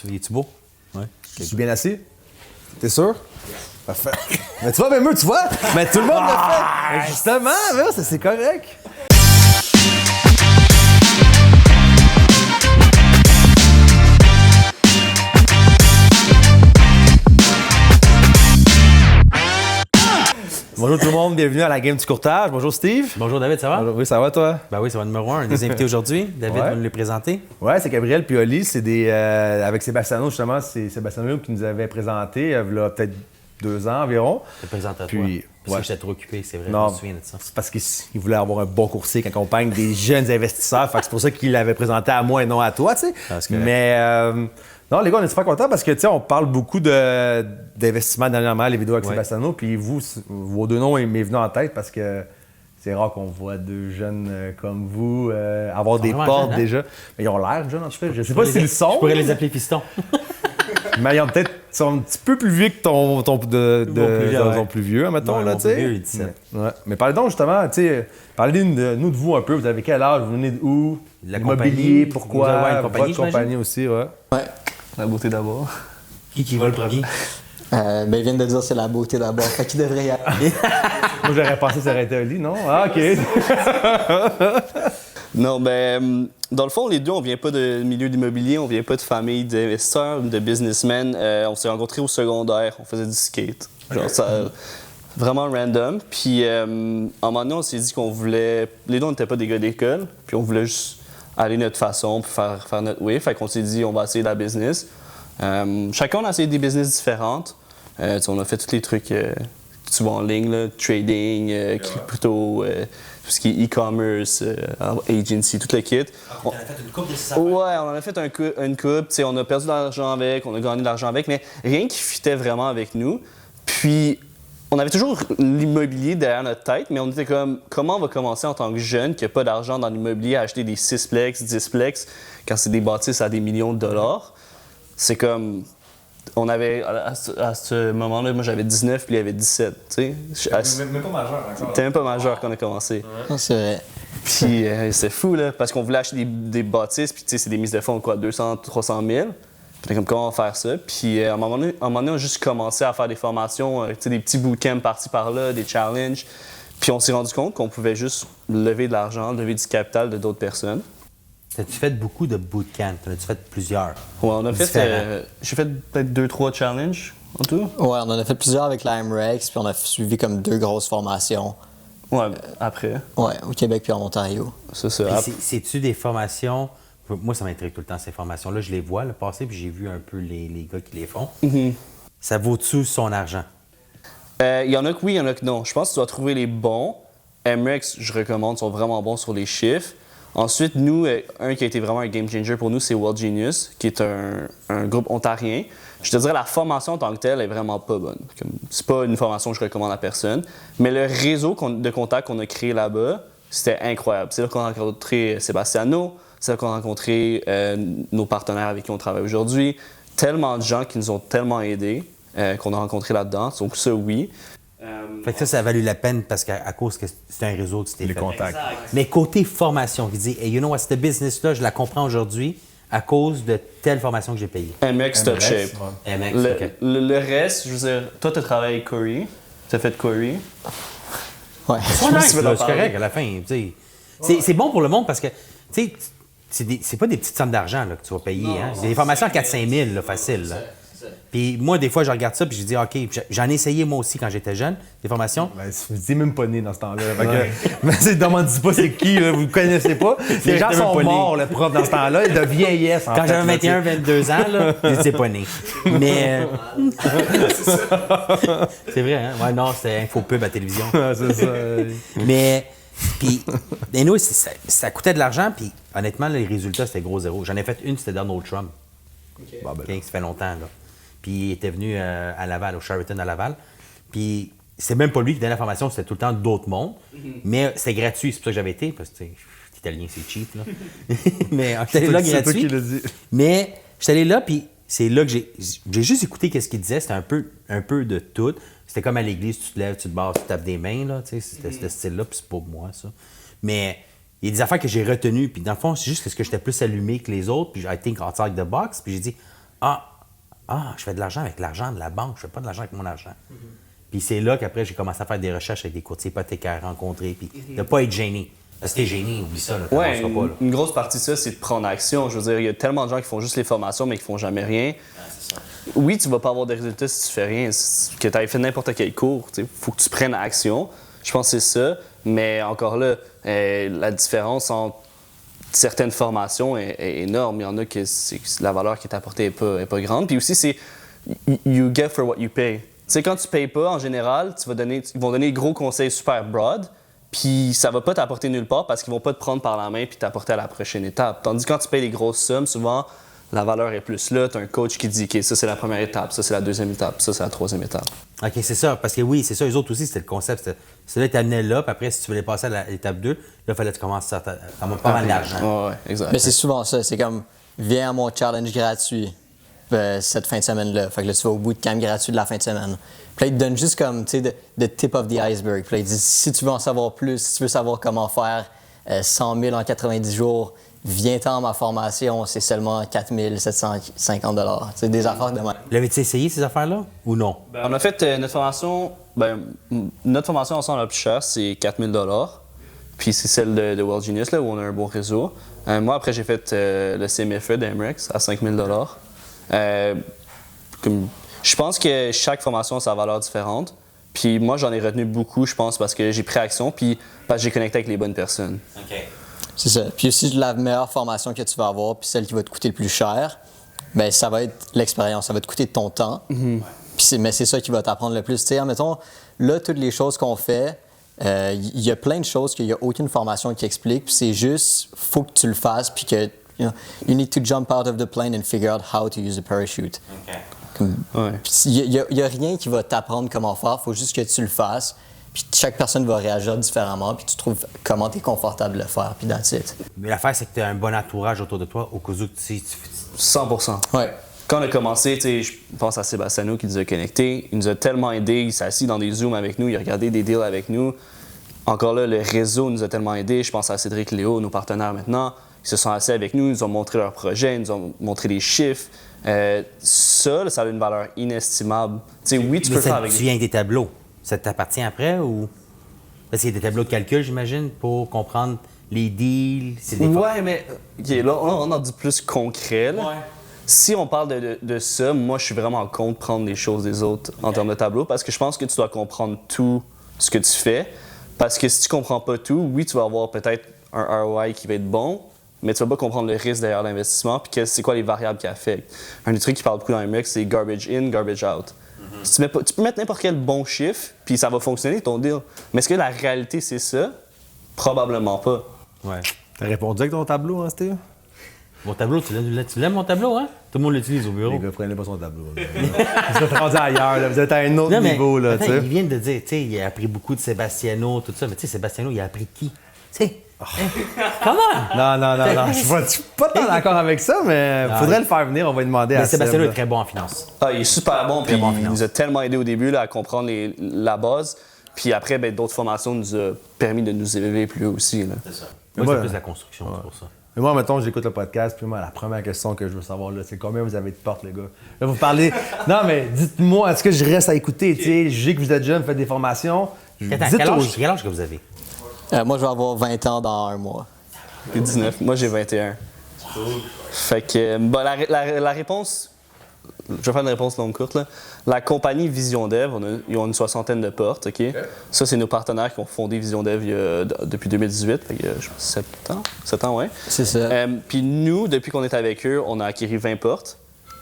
Es-tu beau? Ouais. Je suis bien assis? T'es sûr? Parfait. Mais tu vois, même eux, tu vois? Mais tout le monde le fait! Mais justement, là, c'est correct. Bonjour tout le monde, bienvenue à la game du courtage. Bonjour Steve. Bonjour David, ça va? Bonjour, oui, ça va toi? Ben oui, ça va numéro 1. Des invités aujourd'hui. David va nous les présenter. Ouais, c'est Gabriel Pioli. C'est des. Avec Sébastiano, justement, c'est Sébastiano qui nous avait présenté il y a peut-être 2 ans environ. Je te présente à toi. Puis, Parce que j'étais trop occupé, c'est vrai. Non, Je me souviens de ça. c'est parce qu'il voulait avoir un bon courtier qui accompagne des jeunes investisseurs. Fait que c'est pour ça qu'il l'avait présenté à moi et non à toi, tu sais. Ah, c'est correct. Mais non, les gars, on est super contents parce que, tu sais, on parle beaucoup d'investissement dernièrement, les vidéos avec Ouais. Sébastiano. Puis vous, vos 2 noms m'est venu en tête parce que c'est rare qu'on voit 2 jeunes comme vous avoir des vraiment portes jeunes, hein? déjà. Mais ils ont l'air jeunes, en tout cas. Je sais pas s'ils le sont. Je pourrais les appeler pistons. Mais ils sont un petit peu plus vieux que ton plus vieux, ouais. plus vieux, mettons, Ouais, là, mon tu sais. plus vieux, il dit ça. Ouais. Mais parlez donc justement, tu sais, parlez de nous de vous un peu. Vous avez quel âge? Vous venez d'où? De la L'immobilier, compagnie. pourquoi? Vous avez une compagnie, Votre compagnie aussi, ouais. Ouais, la beauté d'abord. Qui va le premier? Ben, ils viennent de dire c'est la beauté d'abord, fait qu'il devrait y aller. Moi, j'aurais pensé que ça aurait été Oli, non? Ah, OK. Non, ben, dans le fond, les deux, on vient pas de milieu d'immobilier, on vient pas de famille d'investisseurs, de businessmen. On s'est rencontrés au secondaire, on faisait du skate. Genre, ça, vraiment random. Puis, à un moment donné, on s'est dit qu'on voulait. Les deux, on n'était pas des gars d'école, puis on voulait juste aller notre façon, puis faire notre way. Fait qu'on s'est dit, on va essayer la business. Chacun, on a essayé des business différentes. On a fait tous les trucs que tu vois en ligne, là, trading, crypto, tout ce qui est e-commerce, agency, tout le kit. On a fait une coupe de 6 Ouais, on en a fait une coupe. On a perdu de l'argent avec, on a gagné de l'argent avec, mais rien qui fitait vraiment avec nous. Puis, on avait toujours l'immobilier derrière notre tête, mais on était comme, comment on va commencer en tant que jeune qui n'a pas d'argent dans l'immobilier à acheter des 6plex, 10plex, quand c'est des bâtisses à des millions de dollars? C'est comme. On avait. À ce moment-là, moi j'avais 19 puis il y avait 17. Tu sais. Même pas majeur encore. T'es même pas majeur quand on a commencé. Ah, C'est vrai. Puis c'est fou, là, parce qu'on voulait acheter des bâtisses, puis tu sais, c'est des mises de fonds, quoi, 200, 300 000. Puis on était comme, comment on va faire ça? Puis à un moment donné, on a juste commencé à faire des formations, tu sais, des petits bootcamps par-ci par-là, des challenges. Puis on s'est rendu compte qu'on pouvait juste lever de l'argent, lever du capital de d'autres personnes. As-tu fait beaucoup de bootcamps? As-tu fait plusieurs? Ouais, on a fait. Différents. J'ai fait peut-être 2-3 challenges en tout. Ouais, on en a fait plusieurs avec la MREX, puis on a suivi comme 2 grosses formations. Ouais, après. Ouais, au Québec puis en Ontario. C'est ça. Puis c'est-tu des formations? Moi, ça m'intrigue tout le temps, ces formations-là. Je les vois le passer, puis j'ai vu un peu les gars qui les font. Ça vaut-tu son argent? Il y en a que oui, il y en a que non. Je pense que tu dois trouver les bons. MREX, je recommande, sont vraiment bons sur les chiffres. Ensuite, nous, un qui a été vraiment un game changer pour nous, c'est World Genius, qui est un groupe ontarien. Je te dirais, la formation en tant que telle est vraiment pas bonne. C'est pas une formation que je recommande à personne. Mais le réseau de contacts qu'on a créé là-bas, c'était incroyable. C'est là qu'on a rencontré Sébastiano, c'est là qu'on a rencontré nos partenaires avec qui on travaille aujourd'hui. Tellement de gens qui nous ont tellement aidés qu'on a rencontrés là-dedans. Donc ça, oui. Fait que ça a valu la peine parce qu'à cause que c'est un réseau que tu t'es Les fait. contacts. Mais côté formation, qui dit, hey, you know what, cette business-là, je la comprends aujourd'hui à cause de telle formation que j'ai payée. MX Top Shape. MX, Le, OK. le reste, je veux dire, toi, tu as travaillé avec Corey. Tu as fait Corey. Ouais. C'est nice, là, là, c'est correct à la fin. Tu sais. C'est bon pour le monde parce que tu sais, c'est pas des petites sommes d'argent là, que tu vas payer. Hein? C'est des formations à 4-5 000, là, facile. Là. Puis moi, des fois, je regarde ça puis je dis, OK, j'en ai essayé moi aussi quand j'étais jeune, des formations. Ben, c'est même pas né dans ce temps-là. Mais demande-moi pas c'est qui, là, vous le connaissez pas. Les gens J'étais même sont pas né. morts, le prof, dans ce temps-là, de vieillesse. Quand j'avais 21, 22 ans, là, j'étais pas né. Mais. C'est vrai, hein? Ouais, non, c'était infopub à la télévision. C'est ça. Mais. Puis, nous, ça coûtait de l'argent, puis honnêtement, là, les résultats, c'était gros zéro. J'en ai fait une, c'était Donald Trump. Bon, ben, OK, ça fait longtemps, là. Puis il était venu à Laval, au Sheraton à Laval. Puis c'est même pas lui qui donnait la formation, c'était tout le temps d'autres mondes. Mais c'était gratuit, c'est pour ça que j'avais été, parce que l'italien, c'est cheap, là. Mais j'étais allé là c'est toi qui gratuit. l'as dit. Mais j'étais allé là, puis c'est là que j'ai juste écouté ce qu'il disait. C'était un peu de tout. C'était comme à l'église, tu te lèves, tu te barres, tu tapes des mains, là. Tu sais, c'était ce style-là, puis c'est pas moi, ça. Mais il y a des affaires que j'ai retenues, puis dans le fond, c'est juste parce que j'étais plus allumé que les autres, puis I think outside the box, puis j'ai dit, je fais de l'argent avec l'argent de la banque, je fais pas de l'argent avec mon argent. Puis c'est là qu'après, j'ai commencé à faire des recherches avec des courtiers hypothécaires, rencontrer, puis de pas être gêné. Parce que t'es gêné, oublie ça, là, Ouais, t'avanceras pas, là. une grosse partie de ça, c'est de prendre action. Je veux dire, il y a tellement de gens qui font juste les formations, mais qui font jamais rien. Oui, tu vas pas avoir de résultats si tu fais rien. Que tu aies fait n'importe quel cours, il faut que tu prennes action. Je pense que c'est ça. Mais encore là, la différence entre certaines formations est énorme. Il y en a que la valeur qui est apportée n'est pas grande. Puis aussi, c'est you get for what you pay. Tu sais, quand tu payes pas, en général, ils vont donner des gros conseils super broad. Puis ça va pas t'apporter nulle part parce qu'ils vont pas te prendre par la main puis t'apporter à la prochaine étape. Tandis que quand tu payes des grosses sommes, souvent, la valeur est plus là. Tu as un coach qui dit OK, ça c'est la première étape, ça c'est la deuxième étape, ça c'est la troisième étape. OK, c'est ça. Parce que oui, c'est ça, eux autres aussi, c'était le concept. C'est là, tu amenais là, puis après, si tu voulais passer à l'étape 2, là, il fallait que tu commences à avoir pas mal d'argent. Ouais, exact. Mais c'est souvent ça. C'est comme, viens à mon challenge gratuit cette fin de semaine-là. Fait que là, tu vas au bootcamp gratuit de la fin de semaine. Puis là, il te donne juste comme, tu sais, the tip of the iceberg. Puis là, il dit, si tu veux en savoir plus, si tu veux savoir comment faire 100 000 en 90 jours, viens-t'en à ma formation, c'est seulement 4 750 $. C'est des affaires de même. L'avais-tu essayé, ces affaires-là, ou non? On a fait notre formation. Notre formation ensemble la plus chère, c'est 4 000 $. Puis c'est celle de World Genius, là, où on a un bon réseau. Moi, après, j'ai fait le CMFE d'Amrex à 5 000 $. Je pense que chaque formation a sa valeur différente. Puis moi, j'en ai retenu beaucoup, je pense, parce que j'ai pris action, puis parce que j'ai connecté avec les bonnes personnes. OK. C'est ça. Puis aussi, la meilleure formation que tu vas avoir, puis celle qui va te coûter le plus cher, bien, ça va être l'expérience. Ça va te coûter de ton temps. Mais c'est ça qui va t'apprendre le plus. Tu sais, admettons, là, toutes les choses qu'on fait, il y a plein de choses qu'il n'y a aucune formation qui explique. Puis c'est juste, faut que tu le fasses, puis que, you need to jump out of the plane and figure out how to use a parachute. OK. Il n'y a rien qui va t'apprendre comment faire, il faut juste que tu le fasses. Puis chaque personne va réagir différemment, puis tu trouves comment tu es confortable de le faire, puis that's it. Mais l'affaire, c'est que tu as un bon entourage autour de toi, au cas où tu 100%. Ouais. Quand on a commencé, je pense à Sébastiano qui nous a connectés. Il nous a tellement aidés. Il s'est assis dans des Zooms avec nous. Il a regardé des deals avec nous. Encore là, le réseau nous a tellement aidés. Je pense à Cédric Léo, nos partenaires maintenant. Ils se sont assis avec nous. Ils nous ont montré leurs projets. Ils nous ont montré les chiffres. Ça a une valeur inestimable. Oui, tu peux faire avec tu viens avec des tableaux. Ça t'appartient après ou. Parce qu'il y a des tableaux de calcul, j'imagine, pour comprendre les deals. Ouais, mais là, on en dit plus concret. Là. Ouais. Si on parle de ça, moi, je suis vraiment contre prendre les choses des autres en termes de tableau parce que je pense que tu dois comprendre tout ce que tu fais. Parce que si tu comprends pas tout, oui, tu vas avoir peut-être un ROI qui va être bon, mais tu vas pas comprendre le risque derrière l'investissement puis c'est quoi les variables qui affectent. Un des trucs qui parle beaucoup dans MX, c'est garbage in, garbage out. Si tu peux mettre n'importe quel bon chiffre, puis ça va fonctionner, ton deal. Mais est-ce que la réalité, c'est ça? Probablement pas. Ouais. T'as répondu avec ton tableau, hein, Steve? Mon tableau, tu l'aimes, mon tableau, hein? Tout le monde l'utilise au bureau. Les gars, prenez pas son tableau. Vous êtes rendu ailleurs, là. Vous êtes à un autre niveau, là, tu sais. Ils viennent de dire, tu sais, il a appris beaucoup de Sebastiano, tout ça, mais tu sais, Sebastiano, il a appris qui? Tu sais, comment? Non. Je suis pas tant d'accord avec ça, mais faudrait le faire venir, on va lui demander à Sebastiano Seb, est très bon en finance. Ah, il est super bon, puis bon en il finance. nous a tellement aidé au début là, à comprendre la base. Puis après, d'autres formations nous ont permis de nous élever plus haut aussi. Là. C'est ça. Mais Moi, moi, c'est plus la construction, c'est pour ça. Mais moi, mettons, j'écoute le podcast, puis moi, la première question que je veux savoir, là, c'est combien vous avez de portes, les gars? Là, vous parlez... Non, mais dites-moi, est-ce que je reste à écouter? Tu sais, je sais que vous êtes jeune, vous faites des formations. Attends, quel âge que vous avez? Moi, je vais avoir 20 ans dans un mois. Puis 19. Moi, j'ai 21. Fait que, la réponse... Je vais faire une réponse longue courte. Là. La compagnie Vision Dev, ils ont une 60aine de portes. OK? Ça, c'est nos partenaires qui ont fondé Vision Dev depuis 2018. Fait que, 7 ans. 7 ans, ouais. C'est ça. Puis nous, depuis qu'on est avec eux, on a acquis 20 portes.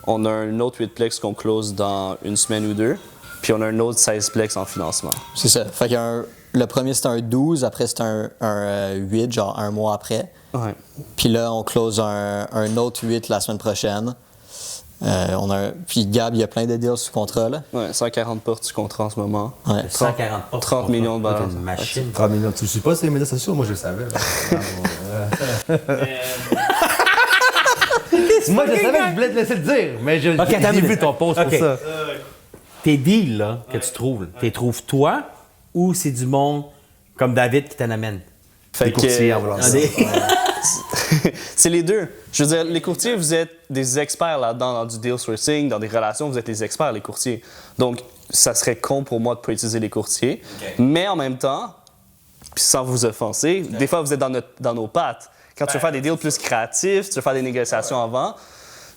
On a un autre 8plex qu'on close dans une semaine ou deux. Puis on a un autre 16plex en financement. C'est ça. Fait que le premier, c'était un 12. Après, c'était un 8, genre un mois après. Ouais. Puis là, on close un autre 8 la semaine prochaine. Puis Gab, il y a plein de deals sous contrat, là. Ouais, 140 portes sous contrat en ce moment. Ouais. 140 portes. 30 millions de C'est balles. une machine. 30 millions. Tu le suis pas, c'est les médias sociaux? Moi, je le savais. Moi, je savais que je voulais te laisser le dire, mais j'ai vu ton post pour ça. Tes deals, là, que tu trouves, tu les trouves toi ou c'est du monde comme David qui t'en amène? Fait Des courtiers en Ah, voulant ça. C'est les deux. Je veux dire, les courtiers, vous êtes des experts là-dedans, dans du deal sourcing, dans des relations, vous êtes les experts, les courtiers. Donc, ça serait con pour moi de ne pas utiliser les courtiers. Mais en même temps, puis sans vous offenser, des fois, vous êtes dans nos pattes. Quand tu veux faire des deals plus créatifs, tu veux faire des négociations avant,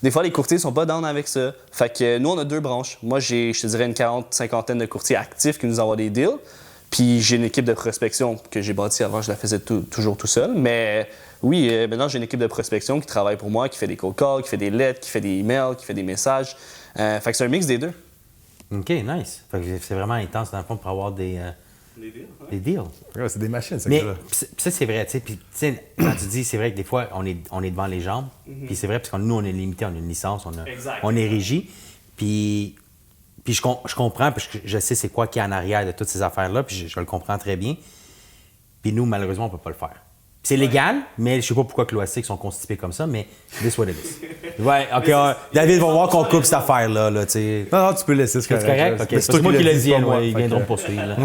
des fois, les courtiers sont pas down avec ça. Fait que nous, on a 2 branches. Moi, j'ai, je te dirais, une 40-50aine de courtiers actifs qui nous envoient des deals. Puis j'ai une équipe de prospection que j'ai bâtie avant, je la faisais toujours tout seul. Mais oui, maintenant, j'ai une équipe de prospection qui travaille pour moi, qui fait des cold calls, qui fait des lettres, qui fait des emails, qui fait des messages. Fait que c'est un mix des deux. OK, nice. Fait que c'est vraiment intense, dans le fond, pour avoir des deals. Ouais, c'est des machines, ça. Mais pis ça, c'est vrai, tu sais. Puis, tu sais, quand tu dis, c'est vrai que des fois, on est devant les jambes. Puis c'est vrai, parce que nous, on est limité, on a une licence, on est régi. Puis je comprends, parce que je sais c'est quoi qui est en arrière de toutes ces affaires-là, puis je le comprends très bien. Puis nous, malheureusement, on peut pas le faire. C'est légal, mais je sais pas pourquoi que l'OASIC sont constipés comme ça, mais this what it is. Ouais, OK, David va voir qu'on coupe cette affaire-là, tu sais. Non, tu peux laisser, c'est C'est correct? OK, c'est moi qui le dis, ils viendront me poursuivre. Là.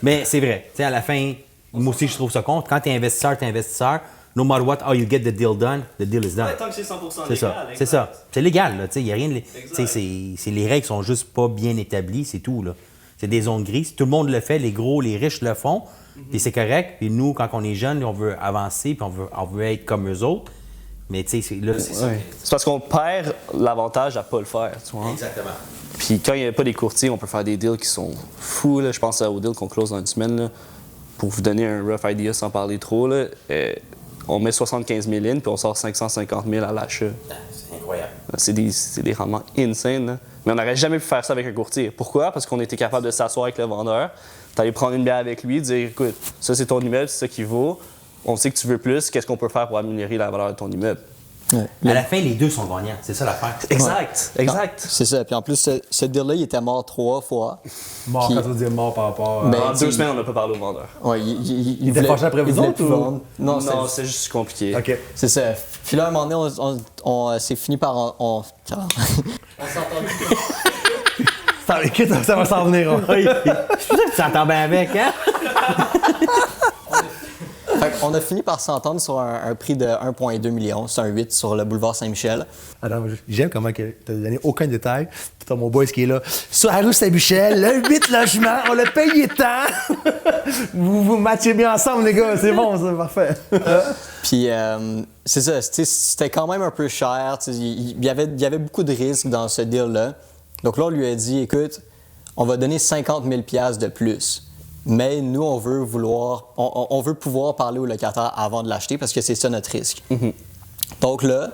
Mais c'est vrai. Tu sais, à la fin, moi aussi, je trouve ça con. Quand tu es investisseur, no matter what, how you get the deal done, the deal is done. Ouais, tant que c'est 100% C'est ça. C'est ça. C'est légal, là. Tu sais, il y a rien de. Tu sais, les règles sont juste pas bien établies, c'est tout, là. C'est des zones grises. Tout le monde le fait, les gros, les riches le font, puis c'est correct. Puis nous, quand on est jeune, on veut avancer, puis on veut être comme eux autres. Mais tu sais, là, c'est ça. C'est parce qu'on perd l'avantage à pas le faire, tu vois. Exactement. Puis quand il n'y a pas des courtiers, on peut faire des deals qui sont fous. Là. Je pense au deal qu'on close dans une semaine. Là. Pour vous donner un rough idea sans parler trop, là, on met 75 000 in, puis on sort 550 000 à l'achat. C'est incroyable. C'est des rendements insane. Là. Mais on n'aurait jamais pu faire ça avec un courtier. Pourquoi? Parce qu'on était capable de s'asseoir avec le vendeur, d'aller prendre une bière avec lui, dire écoute, ça c'est ton immeuble, c'est ça qui vaut. On sait que tu veux plus, qu'est-ce qu'on peut faire pour améliorer la valeur de ton immeuble? Ouais. À la fin, les deux sont gagnants. C'est ça l'affaire. Exact, exact. C'est ça. Puis en plus, ce deal-là, il était mort 3 fois. Mort, Puis- quand tu veux dire mort par rapport à... Ben, En 2 semaines, on n'a pas parlé au vendeur. Ouais, il était voulait- fâché après vous il voulait autres, plus ou- vendre. Non, Non, c'est juste compliqué. OK. c'est ça. Puis là, à un moment donné, on s'est fini par... On s'entend. Écoute, ça va s'en venir. hein. C'est pour ça que tu t'entends bien avec, hein? Fait qu'on a fini par s'entendre sur un prix de 1,2 million. C'est un 8 sur le boulevard Saint-Michel. Attends, j'aime comment tu n'as donné aucun détail. Puis t'as mon boy qui est là. Sur la rue Saint-Michel, le 8 logements, on l'a payé tant. vous matchez bien ensemble, les gars. C'est bon, c'est parfait. Puis c'est ça, c'était quand même un peu cher. Il y avait beaucoup de risques dans ce deal-là. Donc là, on lui a dit, écoute, on va donner 50 000 $ de plus. Mais nous, on veut pouvoir parler au locataire avant de l'acheter parce que c'est ça notre risque. Donc là,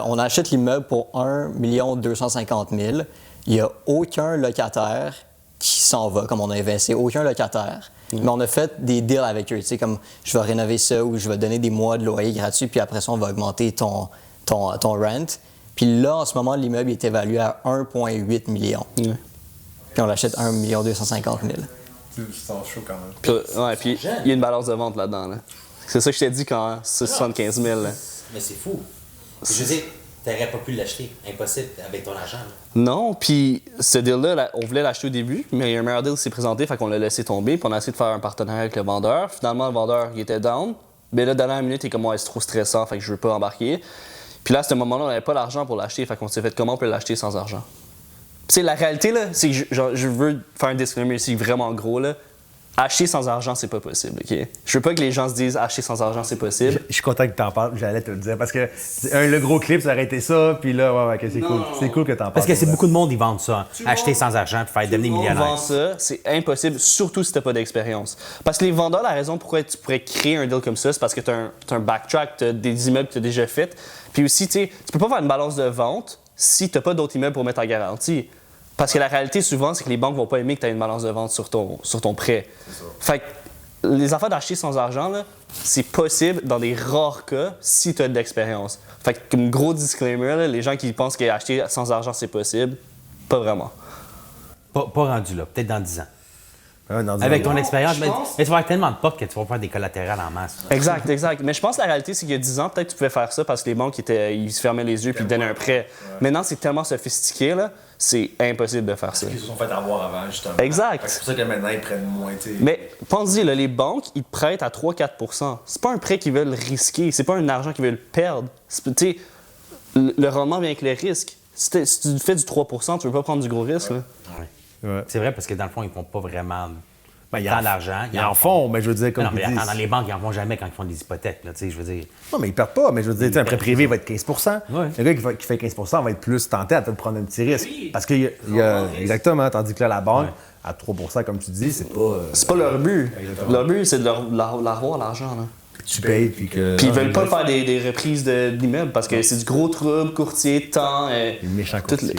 on achète l'immeuble pour 1 250 000. Il n'y a aucun locataire qui s'en va, comme on a investi, aucun locataire. Mais on a fait des deals avec eux, tu sais, comme je vais rénover ça ou je vais donner des mois de loyer gratuit, puis après ça, on va augmenter ton rent. Puis là, en ce moment, l'immeuble est évalué à 1,8 million. Puis on l'achète 1 250 000. Ils sont chauds quand même. Puis il y a une balance de vente là-dedans. Là. C'est ça que je t'ai dit quand c'est 75 000. Là. Mais c'est fou. Je veux dire, t'aurais pas pu l'acheter. Impossible avec ton argent. Là. Non, puis ce deal-là, on voulait l'acheter au début, mais un meilleur deal s'est présenté, fait qu'on l'a laissé tomber, puis on a essayé de faire un partenariat avec le vendeur. Finalement, le vendeur, il était down. Mais là, dernière minute, il est comme, ouais, c'est trop stressant, fait que je veux pas embarquer. Puis là, à ce moment-là, on n'avait pas l'argent pour l'acheter, fait qu'on s'est fait comment on peut l'acheter sans argent. Puis c'est la réalité, là, c'est que je veux faire un disclaimer ici vraiment gros, là. Acheter sans argent, c'est pas possible, OK? Je veux pas que les gens se disent acheter sans argent, c'est possible. Je suis content que tu en parles, j'allais te le dire. Parce que le gros clip, ça aurait été ça, puis là, ouais, ok, c'est cool. C'est cool que tu en parles. Parce que c'est beaucoup de monde, ils vendent ça. Acheter sans argent, puis faire devenir On millionnaire. vend ça, c'est impossible, surtout si t'as pas d'expérience. Parce que les vendeurs, la raison pourquoi tu pourrais créer un deal comme ça, c'est parce que t'as un backtrack, t'as des immeubles que t'as déjà fait. Puis aussi, tu sais, tu peux pas faire une balance de vente si t'as pas d'autres immeubles pour mettre en garantie. Parce que la réalité, souvent, c'est que les banques vont pas aimer que tu aies une balance de vente sur ton prêt. Fait que les affaires d'acheter sans argent, là, c'est possible dans des rares cas si tu as de l'expérience. Fait que, comme gros disclaimer, là, les gens qui pensent qu'acheter sans argent, c'est possible, pas vraiment. Pas rendu là, peut-être dans 10 ans. Avec ton expérience, je mais pense- tu vas avoir tellement de potes que tu vas faire des collatérales en masse. Exact. Mais je pense que la réalité, c'est qu'il y a 10 ans, peut-être que tu pouvais faire ça parce que les banques, ils se fermaient les yeux puis ils te donnaient un prêt. Maintenant, c'est tellement sophistiqué, là, c'est impossible de faire ça. Ils se sont fait avoir avant, justement. Exact. Fait que c'est pour ça que maintenant, ils prennent moins, tu sais. Mais pense-y, là, les banques, ils te prêtent à 3-4 %. C'est pas un prêt qu'ils veulent risquer. C'est pas un argent qu'ils veulent perdre. Tu sais, le rendement vient avec le risque. Si tu fais du 3 % tu veux pas prendre du gros risque. Là. Ouais. C'est vrai, parce que dans le fond, ils font pas vraiment Ben, tant d'argent. Ils en font, mais je veux dire, comme Non, mais ils disent. attends, dans les banques, ils en font jamais quand ils font des hypothèques. Là, tu sais, je veux dire. Non, mais ils perdent pas. Mais je veux dire, tu sais, un prêt privé va être 15 Ouais. Le gars qui fait 15 va être plus tenté à peut-être prendre un petit risque. Parce qu'il y a exactement, tandis que là, la banque, à 3 comme tu dis, c'est pas. C'est pas leur but. Leur but, c'est de la revoir, l'argent. Là. Tu payes, puis que. Puis ils veulent pas faire des reprises d'immeubles parce que c'est du gros trouble, courtier, temps. Les méchants toutes courtiers.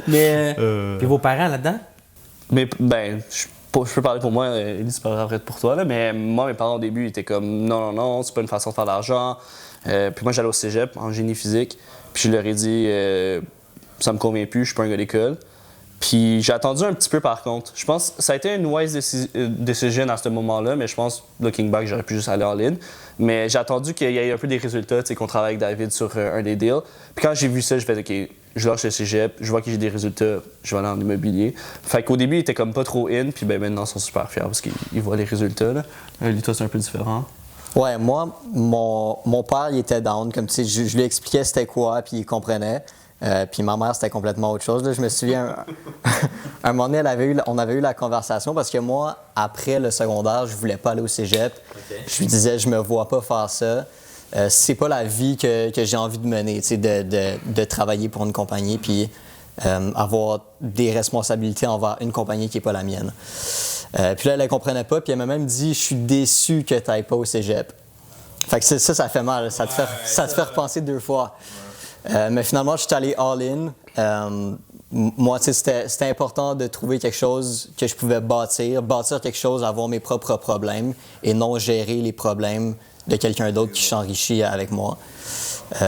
Mais. Puis vos parents là-dedans? Mais ben, je peux parler pour moi, Elise parlera après pour toi, là, mais moi, mes parents au début, ils étaient comme non, c'est pas une façon de faire de l'argent. Puis moi, j'allais au cégep en génie physique, puis je leur ai dit ça me convient plus, je suis pas un gars d'école. Puis j'ai attendu un petit peu par contre. Je pense que ça a été une wise decision à ce moment-là, mais je pense, looking back, j'aurais pu juste aller en ligne. Mais j'ai attendu qu'il y ait un peu des résultats, tu sais, qu'on travaille avec David sur un des deals. Puis quand j'ai vu ça, je fais OK, je lâche le cégep, je vois que j'ai des résultats, je vais aller en immobilier. Fait qu'au début, ils étaient comme pas trop in, puis ben maintenant, ils sont super fiers parce qu'ils voient les résultats. Là. Toi, c'est un peu différent. Ouais, moi, mon père, il était down. Comme tu sais, je lui expliquais c'était quoi, puis il comprenait. Puis ma mère, c'était complètement autre chose. Là, je me souviens, un moment donné, on avait eu la conversation parce que moi, après le secondaire, je voulais pas aller au cégep. Okay. Je lui disais, je me vois pas faire ça. C'est pas la vie que j'ai envie de mener, tu sais, de travailler pour une compagnie puis avoir des responsabilités envers une compagnie qui est pas la mienne. Puis là, elle comprenait pas, puis elle m'a même dit, je suis déçu que tu n'ailles pas au cégep. Fait que ça fait mal. Ça te fait repenser 2 fois. Mais finalement, je suis allé all-in. Moi, tu sais, c'était important de trouver quelque chose que je pouvais bâtir quelque chose, avoir mes propres problèmes et non gérer les problèmes de quelqu'un d'autre qui s'enrichit avec moi.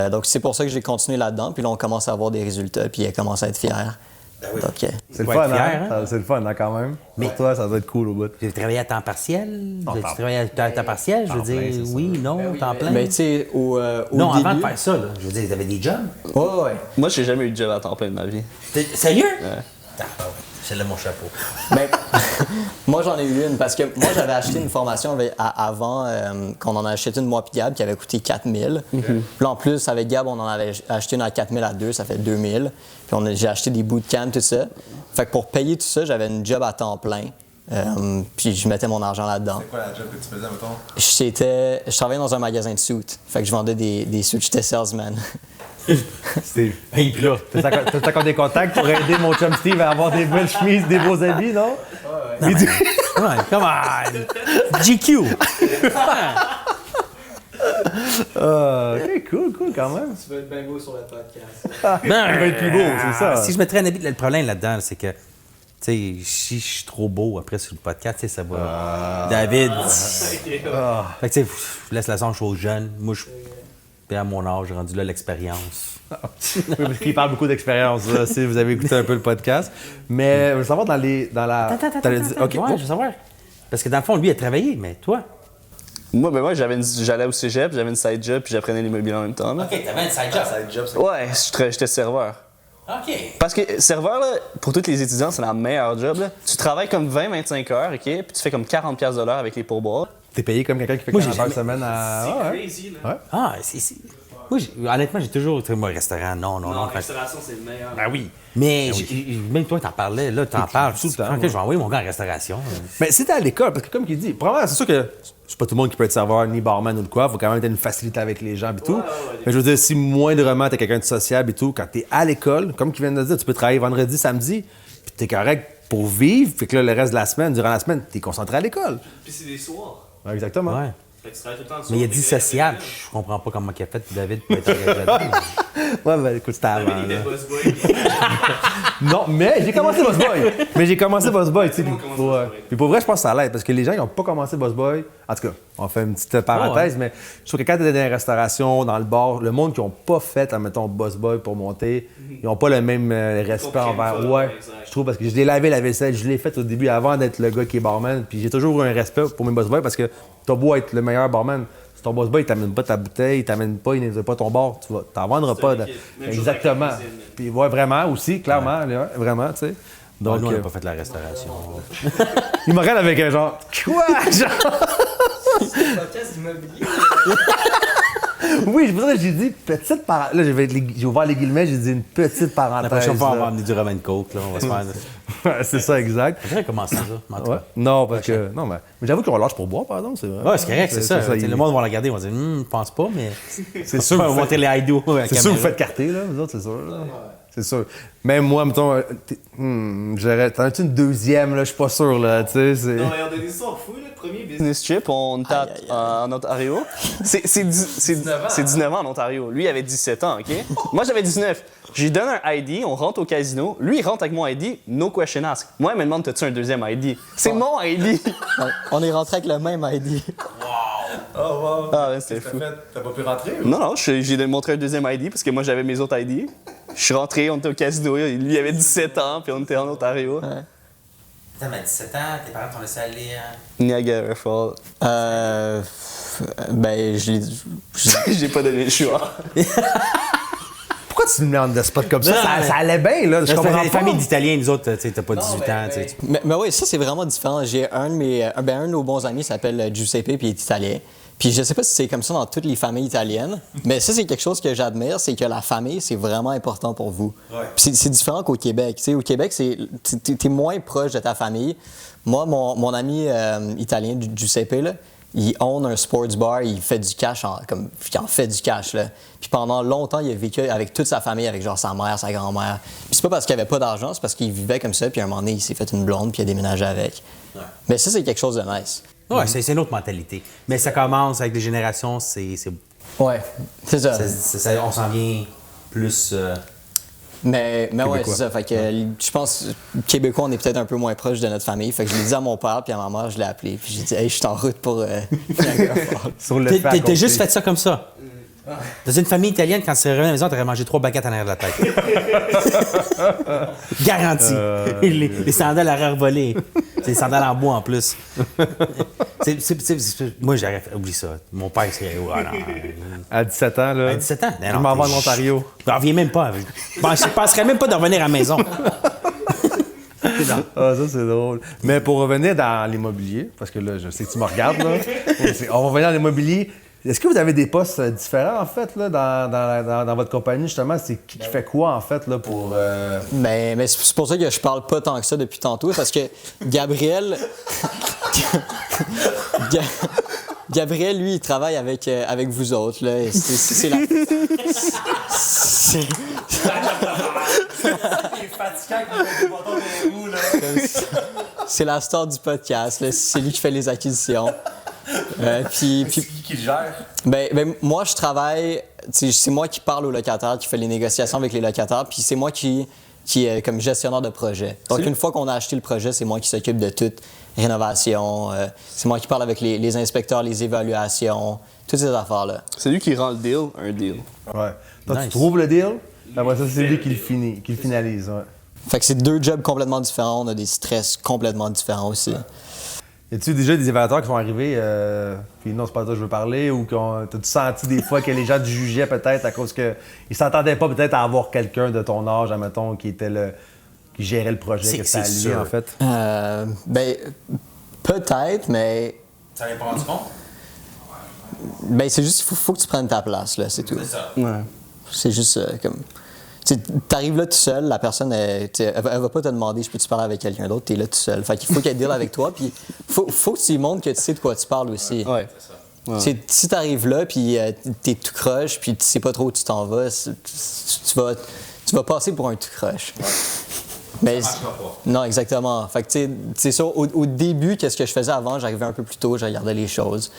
Donc, c'est pour ça que j'ai continué là-dedans. Puis là, on commence à avoir des résultats, puis elle commence à être fière. Ben oui. Donc, C'est le faut fun, être fier, hein? C'est le fun, hein, quand même. Mais- Pour toi, ça doit être cool au bout. Tu as travaillé à temps partiel? Tu travaillé à temps partiel? Je veux plein, dire, c'est oui, non, temps plein? mais tu sais, au non, début... avant de faire ça, là, je veux dire, tu avais des jobs? Ouais. Moi, j'ai jamais eu de job à temps plein de ma vie. Sérieux? C'est là mon chapeau. Ben, moi, j'en ai eu une parce que moi, j'avais acheté une formation avant qu'on en a acheté une, moi puis Gab, qui avait coûté 4 000. Puis là, en plus, avec Gab, on en avait acheté une à 4 000 à 2, ça fait 2 000. Puis j'ai acheté des bootcamps, tout ça. Fait que pour payer tout ça, j'avais une job à temps plein. Puis je mettais mon argent là-dedans. C'est quoi la job que tu faisais, mettons? Je travaillais dans un magasin de suits. Fait que je vendais des suits, j'étais salesman. Steve. Hey, puis là, t'as encore des contacts pour aider mon chum Steve à avoir des belles chemises, des beaux habits, non? Ouais, come on! GQ! OK, cool, quand même. Tu veux être bien beau sur le podcast. Il va être plus beau, c'est ça. Si je mettrais un habit, le problème là-dedans, c'est que, tu sais, si je suis trop beau après sur le podcast, tu sais, ça va. David. Fait que, tu sais, je laisse la chance aux jeunes. Moi, je suis à mon âge, j'ai rendu là l'expérience. Oui, parce qu'il parle beaucoup d'expérience, là, si vous avez écouté un peu le podcast. Mais je veux savoir dans la. Attends. T'allais dire- OK. Ouais, je veux savoir. Parce que dans le fond, lui, il a travaillé, mais toi. Moi, j'allais au cégep, j'avais une side job, puis j'apprenais l'immobilier en même temps. Là. OK, t'avais un side job. Side job, c'est Ouais, j'étais serveur. OK. Parce que serveur, là, pour tous les étudiants, c'est la meilleure job. Là. Tu travailles comme 20-25 heures, OK? Puis tu fais comme 40$ de l'heure avec les pourboires. T'es payé comme quelqu'un qui fait Moi, 40 j'ai heures semaine à. Ah, ouais. crazy, là. Ah, c'est. Moi, honnêtement, j'ai toujours. Tu sais, moi, restaurant, non. Restauration, c'est le meilleur. Ben oui. Mais même toi, t'en parlais, là, t'en parles. tout le temps, OK, je vais envoyer mon gars en restauration. Mais c'était à l'école, parce que comme il dit, probablement, c'est sûr que c'est pas tout le monde qui peut être serveur ni barman ou de quoi. Faut quand même avoir une facilité avec les gens et tout. Mais je veux dire, si moindrement t'es quelqu'un de sociable et tout, quand t'es à l'école, comme qu'ils viennent de dire, tu peux travailler vendredi, samedi, puis t'es correct pour vivre, puis que là, le reste de la semaine, durant la semaine, t'es concentré à l'école. Puis c'est des soirs. Ouais, exactement. Ouais. Fait que tu travailles tout le temps le soir. Mais il a dit sociable. Je comprends pas comment il a fait, David, pour être engagé là-dedans. Ouais, ben écoute, c'était avant. Il là. était boss boy. Non, mais j'ai commencé Boss Boy. Tu sais. Tout le monde Puis, commence ouais. Boss Boy. Puis pour vrai, je pense que ça l'aide parce que les gens, ils n'ont pas commencé Boss Boy. En tout cas, on fait une petite parenthèse, mais je trouve que quand tu es dans les restaurations, dans le bar, le monde qui n'ont pas fait, admettons, Boss Boy pour monter, ils n'ont pas le même respect comprennent envers. pas, Ouais, exact. je trouve parce que je l'ai lavé la vaisselle, je l'ai fait au début avant d'être le gars qui est barman. Puis j'ai toujours eu un respect pour mes Boss Boy parce que t'as beau être le meilleur barman. Si ton boss boy, il t'amène pas ta bouteille, il t'amène pas, il n'aide pas ton bar, tu t'en vendras pas. une équipe. Même chose Exactement. avec la cuisine. Puis ouais, vraiment aussi, clairement, là, vraiment, tu sais. Donc, Donc, nous, on n'a pas fait de la restauration. il me regarde avec un genre, quoi? Genre, Podcast d'immobilier. oui, c'est pour ça que j'ai dit petite parenthèse. Là, j'ai ouvert les guillemets, j'ai dit une petite parenthèse. La prochaine fois, on va là. emmener du Roman Coke. Là, on va se faire. Ouais, c'est ça, exact. Je devrais commencer ça. En tout Ouais. cas. Non, parce que. Non, mais j'avoue qu'on lâche pour boire, par exemple, c'est vrai. Ouais, c'est correct, c'est ça. Tu sais, il- le monde va le regarder, ils vont dire, je pense pas, mais. C'est sûr. On va vous monter faites- les idols. C'est sûr, vous faites carter, là, vous autres, c'est sûr. Là. C'est sûr. Même moi, mettons, t'en as-tu une deuxième, là, je suis pas sûr, là, tu sais, c'est... Non, mais on a des histoires fouilles, le premier business. Business trip, on était Aïe, aïe, aïe. en Ontario. C'est 19 ans en Ontario. Lui, il avait 17 ans, OK? Moi, j'avais 19. Je lui donne un ID, on rentre au casino. Lui, il rentre avec mon ID, no question ask. Moi, il me demande, t'as-tu un deuxième ID? C'est mon ID! On est rentré avec le même ID. Oh, wow. Ah ouais, c'était fou. T'as pas pu rentrer ou? Non, non, j'ai montré un deuxième ID parce que moi, j'avais mes autres ID. Je suis rentré, on était au casino. Lui, il avait 17 ans, puis on était en Ontario. Putain, mais 17 ans, tes parents t'ont laissé aller. Niagara Falls. Ben, J'ai pas donné le choix. Pourquoi tu me mets en de spot comme ça? Non, Ça, mais- ça allait bien, là, je comprends Les pas. familles d'Italiens, nous autres, tu sais, t'as pas 18 ans. Tu sais. Mais oui, ça, c'est vraiment différent. J'ai un de nos bons amis s'appelle Giuseppe, puis il est italien. Puis je sais pas si c'est comme ça dans toutes les familles italiennes, mais ça, c'est quelque chose que j'admire, c'est que la famille, c'est vraiment important pour vous. Puis c'est différent qu'au Québec. Tu sais, au Québec, t'es moins proche de ta famille. Moi, mon ami italien, Giuseppe, là, il own un sports bar, il fait du cash, il en fait du cash, là. Puis pendant longtemps, il a vécu avec toute sa famille, avec genre sa mère, sa grand-mère. Puis c'est pas parce qu'il avait pas d'argent, c'est parce qu'il vivait comme ça, puis à un moment donné, il s'est fait une blonde, puis il a déménagé avec. Mais ça, c'est quelque chose de nice. Ouais, c'est une autre mentalité. Mais ça commence avec les générations, Ouais, c'est ça. on s'en vient plus. Mais ouais, Québécois. c'est ça. Fait que je pense, Québécois, on est peut-être un peu moins proche de notre famille. Fait que je l'ai dit à mon père, puis à ma mère, je l'ai appelé. Puis j'ai dit, hey, je suis en route pour Niagara Falls. Sur le T'as fait accompli. juste fait ça comme ça. Dans une famille italienne, quand tu serais revenu à la maison, t'aurais mangé 3 baguettes en arrière de la tête. Garanti. Les sandales à volées. C'est des sandales en bois en plus. Moi, j'aurais fait. Oublie ça. Mon père serait. Oh, non. À 17 ans, là. À 17 ans? Je m'en vais en Ontario. Je reviens même pas. Je penserais même pas de revenir à la maison. Ah, ça, c'est drôle. Mais pour revenir dans l'immobilier, parce que là, je sais que tu me regardes, là. On va revenir dans l'immobilier. Est-ce que vous avez des postes différents, en fait, là, dans votre compagnie, justement? C'est qui fait quoi, en fait, là, pour... Mais c'est pour ça que je parle pas tant que ça depuis tantôt, parce que Gabriel. Gabriel, lui, il travaille avec vous autres. Là. C'est la. C'est la star du podcast. là. C'est lui qui fait les acquisitions. Puis, Qui le gère? ben, moi, je travaille. C'est moi qui parle aux locataires, qui fait les négociations avec les locataires, puis c'est moi qui est comme gestionnaire de projet. Donc, une fois qu'on a acheté le projet, c'est moi qui s'occupe de toute rénovation. C'est moi qui parle avec les inspecteurs, les évaluations, toutes ces affaires-là. C'est lui qui rend le deal un deal. Ouais. Toi, Nice. tu trouves le deal, après ça, c'est lui qui le finalise, ouais. Fait que c'est deux jobs complètement différents. On a des stress complètement différents aussi. Y a-tu déjà des évaluateurs qui sont arrivés, puis non, c'est pas de ça que je veux parler, ou t'as-tu senti des fois que les gens te jugeaient peut-être à cause qu'ils s'entendaient pas peut-être à avoir quelqu'un de ton âge, admettons, qui gérait le projet, que C'est c'était à lui, sûr. en fait? Ben, peut-être, mais Ça n'avait pas rendu compte? ben, c'est juste, faut que tu prennes ta place, là, c'est tout. ça. Ouais. C'est juste comme. Tu arrives là tout seul, la personne, elle va pas te demander je peux-tu parler avec quelqu'un d'autre, t'es là tout seul. Fait qu'il faut qu'elle deal avec toi, puis faut que tu lui montres que tu sais de quoi tu parles aussi. Ouais. Si t'arrives là, puis t'es tout croche, puis tu sais pas trop où tu t'en vas, tu vas passer pour un tout croche. Mais, non, exactement. Fait que, tu sais, c'est ça, au début, qu'est-ce que je faisais avant? J'arrivais un peu plus tôt, je regardais les choses.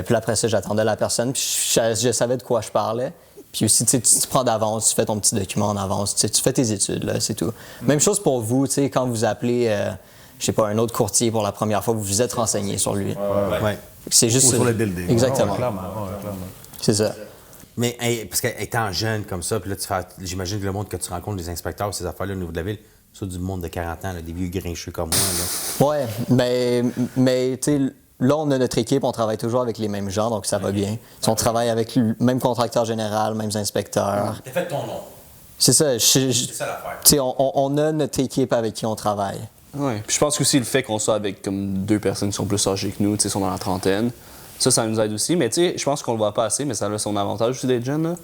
Puis après ça, j'attendais la personne, puis je savais de quoi je parlais. Puis aussi, tu te prends d'avance, tu fais ton petit document en avance, tu fais tes études, là, c'est tout. Même chose pour vous, tu sais, quand vous appelez, je sais pas, un autre courtier pour la première fois, vous vous êtes renseigné sur lui. Ouais. C'est juste... Ou sur le building. Exactement. Ouais, clairement. C'est ça. Mais parce qu'étant jeune comme ça, puis là, j'imagine que le monde que tu rencontres, les inspecteurs, ces affaires-là au niveau de la ville, c'est du monde de 40 ans, là, des vieux grincheux comme moi. Là. Ouais, mais tu sais, là, on a notre équipe, on travaille toujours avec les mêmes gens, donc ça va bien. On travaille avec le même contracteur général, mêmes inspecteurs. T'as fait ton nom. C'est ça. C'est ça l'affaire. Tu sais, on a notre équipe avec qui on travaille. Ouais. Puis je pense aussi le fait qu'on soit avec comme 2 personnes qui sont plus âgées que nous, tu sais, sont dans la trentaine, ça nous aide aussi. Mais tu sais, je pense qu'on le voit pas assez, mais ça a son avantage aussi d'être jeune. Là.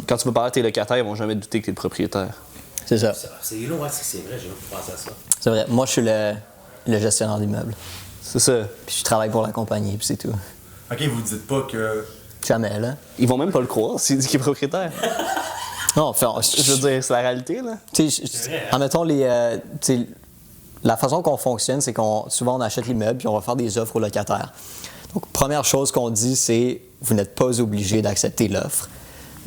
Quand tu peux parler à tes locataires, ils vont jamais douter que t'es le propriétaire. C'est ça. C'est vrai, j'ai jamais pensé à ça. C'est vrai. Moi, je suis le gestionnaire d'immeuble. C'est ça. Puis je travaille pour la compagnie, puis c'est tout. Ok, vous dites pas que. Jamais, là. Ils vont même pas le croire s'il dit qu'il est propriétaire. Non, enfin, Je veux dire, c'est la réalité, là. tu sais, admettons, tu sais, la façon qu'on fonctionne, c'est souvent on achète l'immeuble puis on va faire des offres aux locataires. Donc, première chose qu'on dit, c'est vous n'êtes pas obligé d'accepter l'offre.